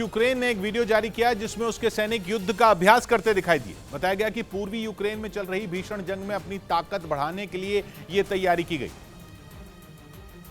Ukraine ने एक video जारी किया जिसमें उसके सैनिक युद्ध का अभ्यास करते दिखाई दिए। बताया गया कि पूर्वी यूक्रेन में चल रही भीषण जंग में अपनी ताकत बढ़ाने के लिए यह तैयारी की गई,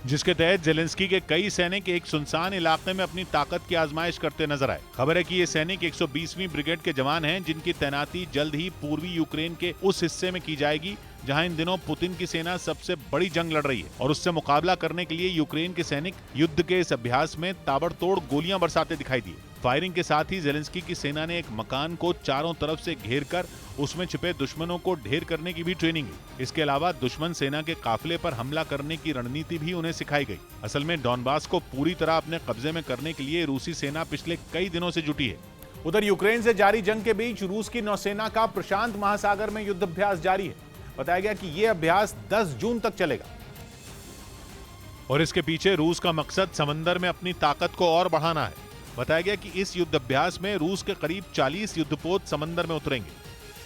जिसके तहत जेलेंस्की के कई सैनिक एक सुनसान इलाके में अपनी ताकत की आजमाइश करते नजर आए। खबर है कि ये सैनिक 120वीं ब्रिगेड के जवान हैं, जिनकी तैनाती जल्द ही पूर्वी यूक्रेन के उस हिस्से में की जाएगी जहां इन दिनों पुतिन की सेना सबसे बड़ी जंग लड़ रही है। और उससे मुकाबला करने के लिए यूक्रेन के सैनिक युद्ध के इस अभ्यास में ताबड़तोड़ गोलियां बरसाते दिखाई दिए। फायरिंग के साथ ही जेलेंस्की की सेना ने एक मकान को चारों तरफ से घेर कर उसमें छिपे दुश्मनों को ढेर करने की भी ट्रेनिंग ली। इसके अलावा दुश्मन सेना के काफिले पर हमला करने की रणनीति भी उन्हें सिखाई गई। असल में डॉनबास को पूरी तरह अपने कब्जे में करने के लिए रूसी सेना पिछले कई दिनों से जुटी है। उधर यूक्रेन से जारी जंग के बीच रूस की नौसेना का प्रशांत महासागर में युद्धाभ्यास जारी है। बताया गया कि यह अभ्यास 10 जून तक चलेगा और इसके पीछे रूस का मकसद समंदर में अपनी ताकत को और बढ़ाना है। बताया गया कि इस युद्धाभ्यास में रूस के करीब 40 युद्धपोत समंदर में उतरेंगे।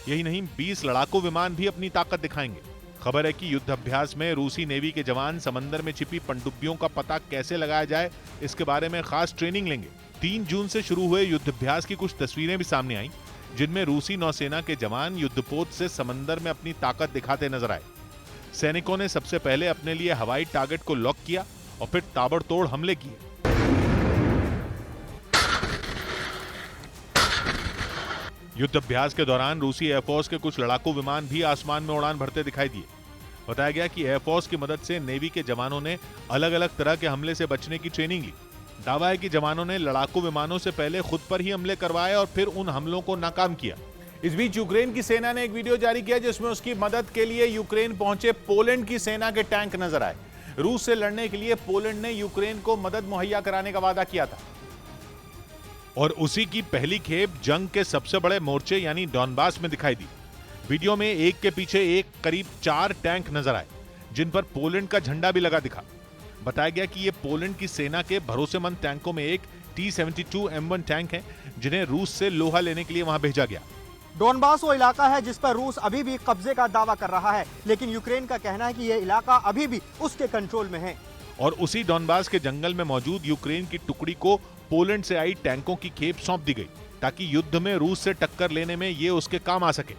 यही नहीं, 20 लड़ाकू विमान भी अपनी ताकत दिखाएंगे। खबर है कि युद्धाभ्यास में रूसी नेवी के जवान समंदर में छिपी पनडुब्बियों का पता कैसे लगाया जाए, इसके बारे में खास ट्रेनिंग लेंगे। 3 जून से शुरू हुए युद्धाभ्यास की कुछ तस्वीरें भी सामने आई, जिनमें रूसी नौसेना के जवान युद्धपोत से समंदर में अपनी ताकत दिखाते नजर आए। सैनिकों ने सबसे पहले अपने लिए हवाई टारगेट को लॉक किया और फिर ताबड़तोड़ हमले किए। युद्धाभ्यास के दौरान रूसी एयरफोर्स के कुछ लड़ाकू विमान भी आसमान में उड़ान भरते दिखाई दिए। बताया गया कि एयरफोर्स की मदद से नेवी के जवानों ने अलग अलग तरह के हमले से बचने की ट्रेनिंग ली। दावा है कि जवानों ने लड़ाकू विमानों से पहले खुद पर ही हमले करवाए और फिर उन हमलों को नाकाम किया। इस बीच यूक्रेन की सेना ने एक वीडियो जारी किया जिसमें उसकी मदद के लिए यूक्रेन पहुंचे पोलैंड की सेना के टैंक नजर आए। रूस से लड़ने के लिए पोलैंड ने यूक्रेन को मदद मुहैया कराने का वादा किया था और उसी की पहली खेप जंग के सबसे बड़े मोर्चे यानी डॉनबास में दिखाई दी। वीडियो में एक के पीछे एक करीब 4 टैंक नजर आए, जिन पर पोलैंड का झंडा भी लगा दिखा। बताया गया कि ये पोलैंड की सेना के भरोसेमंद टैंकों में एक T-72M1 टैंक है, जिन्हें रूस से लोहा लेने के लिए वहां भेजा गया। डॉनबास वो इलाका है जिस पर रूस अभी भी कब्जे का दावा कर रहा है, लेकिन यूक्रेन का कहना है कि यह इलाका अभी भी उसके कंट्रोल में है। और उसी डॉनबास के जंगल में मौजूद यूक्रेन की टुकड़ी को पोलैंड से आई टैंकों की खेप सौंप दी गई, ताकि युद्ध में रूस से टक्कर लेने में ये उसके काम आ सके।